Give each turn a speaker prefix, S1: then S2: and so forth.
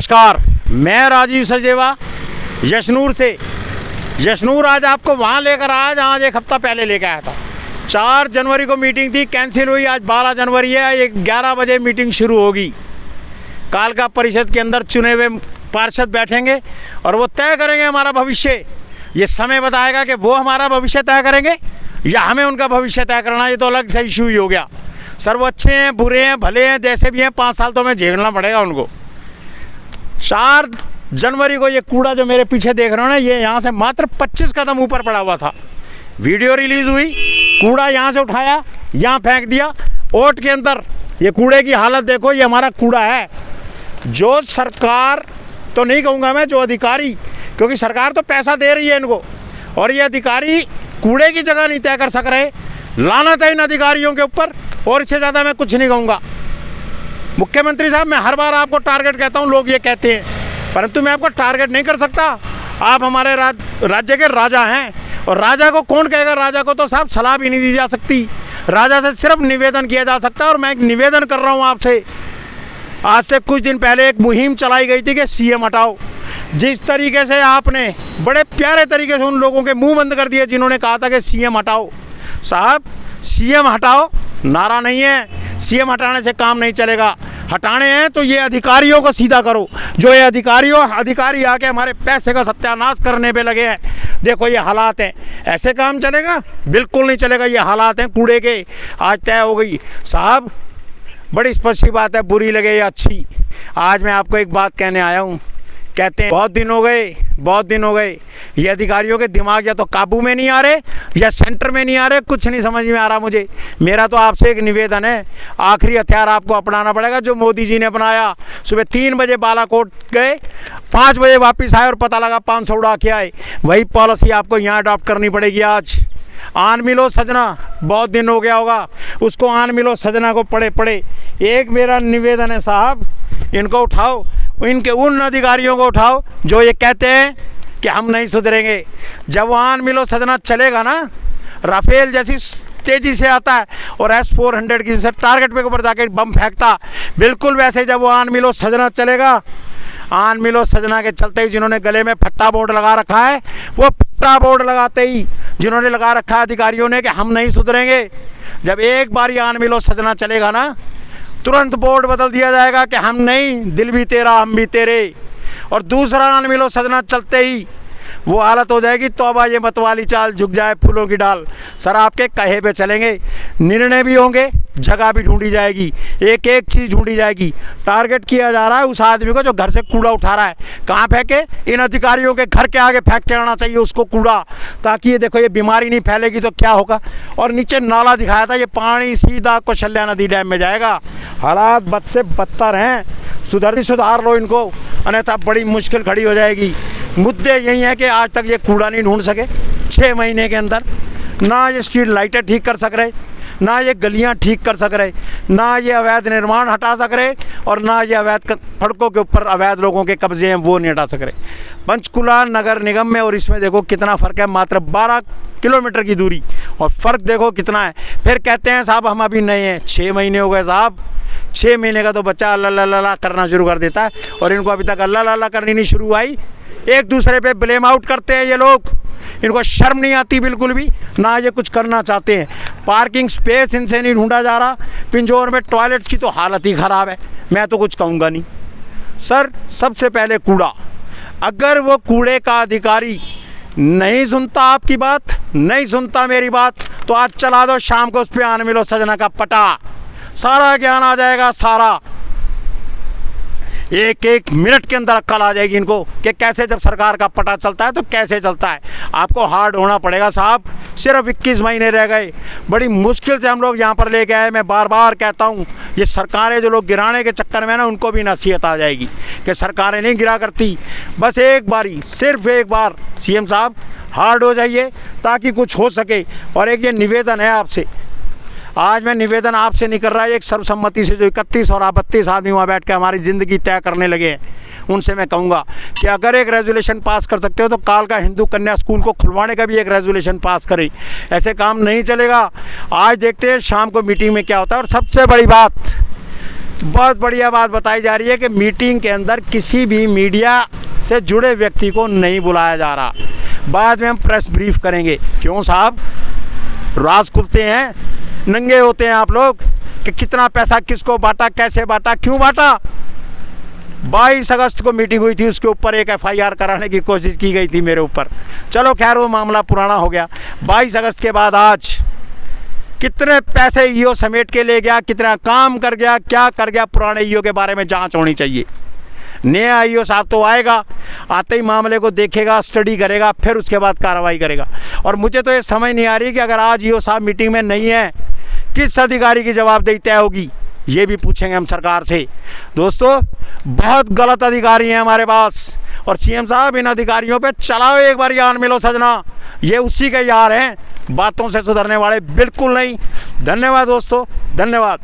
S1: नमस्कार, मैं राजीव सचदेवा यशनूर से। यशनूर आज आपको वहाँ लेकर आया जहाँ आज एक हफ्ता पहले लेकर आया था। 4 जनवरी को मीटिंग थी, कैंसिल हुई। आज 12 जनवरी है, 11 बजे मीटिंग शुरू होगी। कालका परिषद के अंदर चुने हुए पार्षद बैठेंगे और वो तय करेंगे हमारा भविष्य। ये समय बताएगा कि वो हमारा भविष्य तय करेंगे या हमें उनका भविष्य तय करना। ये तो अलग से इशू ही हो गया। सर वो अच्छे हैं, बुरे हैं, भले हैं, जैसे भी हैं, 5 साल तो हमें झेलना पड़ेगा उनको। 4 जनवरी को ये कूड़ा जो मेरे पीछे देख रहे हो ना, ये यहाँ से मात्र 25 कदम ऊपर पड़ा हुआ था। वीडियो रिलीज़ हुई, कूड़ा यहाँ से उठाया, यहाँ फेंक दिया। ओट के अंदर ये कूड़े की हालत देखो, ये हमारा कूड़ा है। जो सरकार तो नहीं कहूँगा मैं, जो अधिकारी, क्योंकि सरकार तो पैसा दे रही है इनको, और ये अधिकारी कूड़े की जगह नहीं तय कर सक रहे। लानत है इन अधिकारियों के ऊपर, और इससे ज़्यादा मैं कुछ नहीं कहूँगा। मुख्यमंत्री साहब, मैं हर बार आपको टारगेट कहता हूँ, लोग ये कहते हैं, परंतु मैं आपको टारगेट नहीं कर सकता। आप हमारे राज्य के राजा हैं, और राजा को कौन कहेगा? राजा को तो साहब सलाह भी नहीं दी जा सकती। राजा से सिर्फ निवेदन किया जा सकता है। और मैं एक निवेदन कर रहा हूँ आपसे। आज से कुछ दिन पहले एक मुहिम चलाई गई थी कि सीएम हटाओ। जिस तरीके से आपने बड़े प्यारे तरीके से उन लोगों के मुंह बंद कर दिए जिन्होंने कहा था कि सीएम हटाओ। साहब, सीएम हटाओ नारा नहीं है, सीएम हटाने से काम नहीं चलेगा। हटाने हैं तो ये अधिकारियों को सीधा करो। जो ये अधिकारी आके हमारे पैसे का सत्यानाश करने पे लगे हैं। देखो ये हालात हैं, ऐसे काम चलेगा? बिल्कुल नहीं चलेगा। ये हालात हैं कूड़े के। आज तय हो गई साहब, बड़ी स्पष्ट बात है, बुरी लगे या अच्छी। आज मैं आपको एक बात कहने आया हूँ। कहते हैं बहुत दिन हो गए, ये अधिकारियों के दिमाग या तो काबू में नहीं आ रहे या सेंटर में नहीं आ रहे। कुछ नहीं समझ में आ रहा मुझे। मेरा तो आपसे एक निवेदन है, आखिरी हथियार आपको अपनाना पड़ेगा जो मोदी जी ने अपनाया। सुबह 3 बजे बालाकोट गए, 5 बजे वापस आए और पता लगा 500 उड़ा के आए। वही पॉलिसी आपको यहाँ अडॉप्ट करनी पड़ेगी आज। आन मिलो सजना, बहुत दिन हो गया होगा उसको, आन मिलो सजना को पड़े। एक मेरा निवेदन है साहब, इनको उठाओ, इनके उन अधिकारियों को उठाओ जो ये कहते हैं कि हम नहीं सुधरेंगे। जब वो आन मिलो सजना चलेगा ना, राफेल जैसी तेज़ी से आता है और S-400 की टारगेट पे ऊपर जाके बम फेंकता, बिल्कुल वैसे जब वो आन मिलो सजना चलेगा। आन मिलो सजना के चलते ही जिन्होंने गले में फट्टा बोर्ड लगा रखा है, वो फट्टा बोर्ड लगाते ही जिन्होंने लगा रखा है अधिकारियों ने कि हम नहीं सुधरेंगे, जब एक बार आन मिलो सजना चलेगा ना, तुरंत बोर्ड बदल दिया जाएगा कि हम नहीं, दिल भी तेरा हम भी तेरे। और दूसरा आन मिलो सजना चलते ही वो हालत हो जाएगी, तौबा ये मतवाली चाल, झुक जाए फूलों की डाल। सर आपके कहे पे चलेंगे, निर्णय भी होंगे, जगह भी ढूंढी जाएगी, एक एक चीज़ ढूंढी जाएगी। टारगेट किया जा रहा है उस आदमी को जो घर से कूड़ा उठा रहा है। कहाँ फेंके? इन अधिकारियों के घर के आगे फेंक के आना चाहिए उसको कूड़ा, ताकि ये देखो ये बीमारी नहीं फैलेगी तो क्या होगा। और नीचे नाला दिखाया था, ये पानी सीधा कौशल्या नदी डैम में जाएगा। हालात बद से बदतर हैं, सुधार लो इनको, अन्यथा बड़ी मुश्किल खड़ी हो जाएगी। मुद्दे यही है कि आज तक ये कूड़ा नहीं ढूंढ सके 6 महीने के अंदर। ना ये स्ट्रीट लाइटें ठीक कर सक रहे, ना ये गलियां ठीक कर सक रहे, ना ये अवैध निर्माण हटा सक रहे, और ना ये अवैध सड़कों के ऊपर अवैध लोगों के कब्जे हैं वो नहीं हटा सक रहे। पंचकुला नगर निगम में और इसमें देखो कितना फ़र्क है, मात्र 12 किलोमीटर की दूरी, और फ़र्क देखो कितना है। फिर कहते हैं साहब हम अभी नए हैं। 6 महीने हो गए साहब। 6 महीने का तो बच्चा अल्लाह ला करना शुरू कर देता है, और इनको अभी तक अल्लाह ला करनी नहीं शुरू आई। एक दूसरे पे ब्लेम आउट करते हैं ये लोग। इनको शर्म नहीं आती बिल्कुल भी, ना ये कुछ करना चाहते हैं। पार्किंग स्पेस इनसे नहीं ढूंढा जा रहा। पिंजौर में टॉयलेट्स की तो हालत ही ख़राब है, मैं तो कुछ कहूँगा नहीं। सर सबसे पहले कूड़ा, अगर वो कूड़े का अधिकारी नहीं सुनता आपकी बात, नहीं सुनता मेरी बात, तो आज चला दो शाम को उस पर आन मिलो सजना का पटा, सारा ज्ञान आ जाएगा। सारा एक मिनट के अंदर अक्ल आ जाएगी इनको कि कैसे जब सरकार का पता चलता है तो कैसे चलता है। आपको हार्ड होना पड़ेगा साहब। सिर्फ 21 महीने रह गए, बड़ी मुश्किल से हम लोग यहाँ पर लेके आए। मैं बार बार कहता हूँ, ये सरकारें जो लोग गिराने के चक्कर में ना, उनको भी नसीहत आ जाएगी कि सरकारें नहीं गिरा करती। बस एक बारी, सिर्फ एक बार सीएम साहब हार्ड हो जाइए ताकि कुछ हो सके। और एक ये निवेदन है आपसे, आज मैं निवेदन आपसे नहीं कर रहा, एक सर्वसम्मति से जो 31 और 32 आदमी वहाँ बैठ के हमारी ज़िंदगी तय करने लगे हैं, उनसे मैं कहूँगा कि अगर एक रेजोल्यूशन पास कर सकते हो तो कालका हिंदू कन्या स्कूल को खुलवाने का भी एक रेजोल्यूशन पास करें। ऐसे काम नहीं चलेगा। आज देखते हैं शाम को मीटिंग में क्या होता है। और सबसे बड़ी बात, बहुत बढ़िया बात बताई जा रही है कि मीटिंग के अंदर किसी भी मीडिया से जुड़े व्यक्ति को नहीं बुलाया जा रहा। बाद में हम प्रेस ब्रीफ करेंगे। क्यों साहब, राज खुलते हैं, नंगे होते हैं आप लोग कि कितना पैसा किसको बांटा, कैसे बांटा, क्यों बांटा। 22 अगस्त को मीटिंग हुई थी, उसके ऊपर एक FIR कराने की कोशिश की गई थी मेरे ऊपर। चलो खैर वो मामला पुराना हो गया। 22 अगस्त के बाद आज कितने पैसे ईओ समेट के ले गया, कितना काम कर गया, क्या कर गया, पुराने ईओ के बारे में जांच होनी चाहिए। नया ईओ साहब तो आएगा, आते ही मामले को देखेगा, स्टडी करेगा, फिर उसके बाद कार्रवाई करेगा। और मुझे तो ये समझ नहीं आ रही कि अगर आज ईओ साहब मीटिंग में नहीं है, किस अधिकारी की जवाबदेही तय होगी, ये भी पूछेंगे हम सरकार से। दोस्तों, बहुत गलत अधिकारी हैं हमारे पास, और CM साहब इन अधिकारियों पे चलाओ एक बार यार मिलो सजना, ये उसी के यार हैं, बातों से सुधरने वाले बिल्कुल नहीं। धन्यवाद दोस्तों, धन्यवाद।